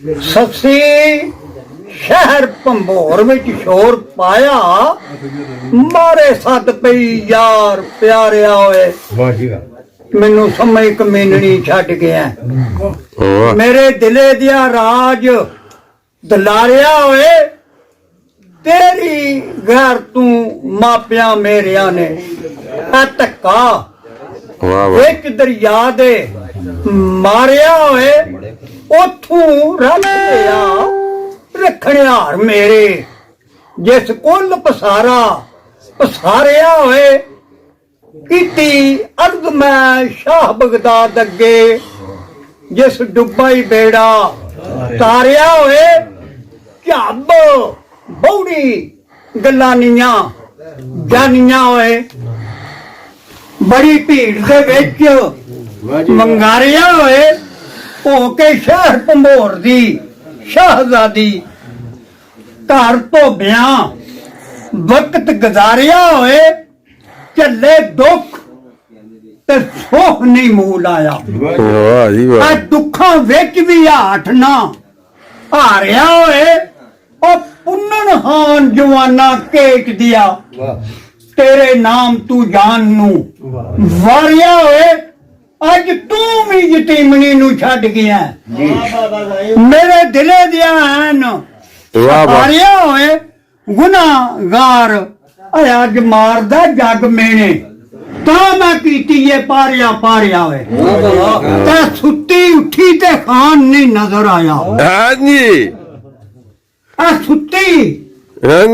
ससी शहर भंबोर विच शोर पाया मारे सद पई यार प्यारिया होए मैनू समय कमीननी छड्ड गया मेरे दिले दिया राज दलारिया होए तेरी घर तू मापिया मेरिया ने धक्का एक दरिया दे मारिया होए उथू रल गया रखनिहार मेरे जिस कुल पसारा पसारिया होए कीती अर्द मैं शाह बगदाद अगे जिस डुब्बा ही बेड़ा तारिया होए झब बौड़ी गलानियां जानियां होए बड़ी भीड़ दे विच मंगारिया होए हो के शहर भंबोर दी शाहजादी घर तो ब्याह वक्त गुजारिया होए झले दुख ते सुख नहीं मूल आया दुखों विच भी हाठ ना हारिया होए और पुनन हान जवाना केट दिया तेरे नाम तू जान नू वारिया होए अज तू भी यतीमनी नू छड्ड गया मेरे दिले दिया हैन वारिया होए गुनाहगार अज मारदा जग मेने ता मैं कीती ये पारिया पारिया होए ते सुती उठी ते खान नहीं नजर आया हाँ जी सुती हाँ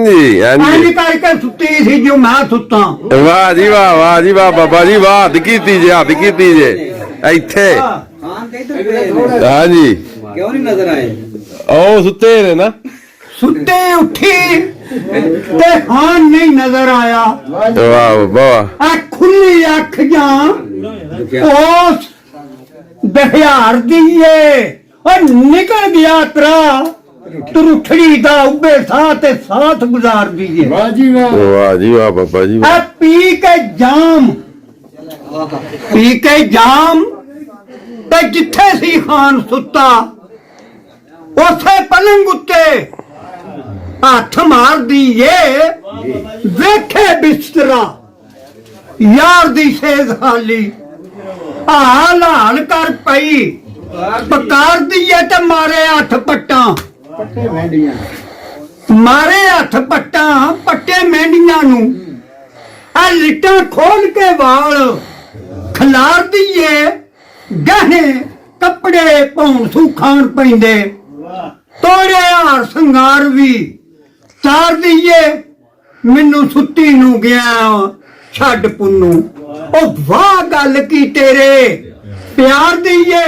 करके सुती सी जो मैं सुता वाह जी वाह बाबा जी वाह हद कीती जे इत्थे हाँ जी क्यों नहीं नजर आए ओ सुते ने ना सुते उठी ते खान नहीं नजर आया वाह वाह खुली अख जा उस दहियार दीए और निकल गया तरा तुरुठड़ी दा उबे साथ साथ गुजार दीजिए वाह जी वाह बाबा जी पी के जाम ते जिथे सी खान सुता उसे पलंग उत्ते हाथ मार दीए वेखे बिस्तरा यार दी सेज हाली हाल हाल कर पई पकार दीए ते मारे हथ पट्टा मारे हथ पट्टा पट्टे मेंढियां नू आ लिट्टां खोल के वाल खलार दीए गहने कपड़े पौन सू खान पैंदे तोड़े हार संगार भी चार दीए मैनू सुती नू गया छड्ड पुन्नू ओ वाह गल की तेरे प्यार दीए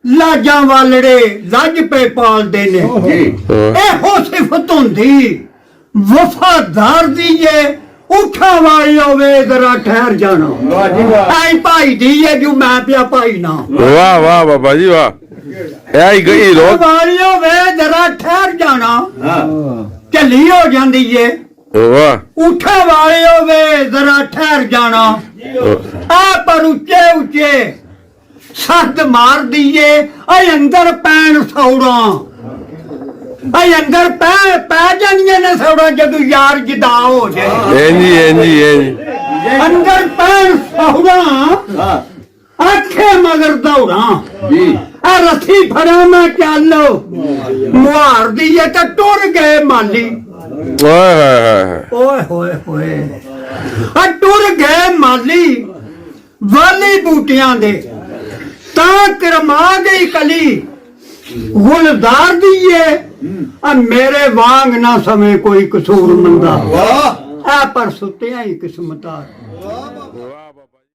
लाजा वालड़े लज पे पालदे ने एहो सिफत हुंदी वफादार दीए उठा वाली होवे जरा ठहर जाना आई भाई दीए जो मैं पिया भाई ना वाह वाह बाबा जी वाह आई गई रो वाली होवे जरा ठहर जाना झली हो जांदी है वाह उठा वाली होवे जरा ठहर जाना आ पर उच्चे उच्चे सद मार दीए अंदर पैन सौड़ा अंदर पै जानिया ने सौड़ा जदू यार जिदा हो जाए अंदर पैन सौड़ा आखे मगर दौड़ा रस्सी फड़ा मैं चल मुहार दीए तो टुर गए माली ओए होए होए टुर गए माली वाली बूटियां दे ता करमा गई कली गुलदार दीए मेरे वांग ना समय कोई कसूर मंदा पर सुतिया ही किस्मतार।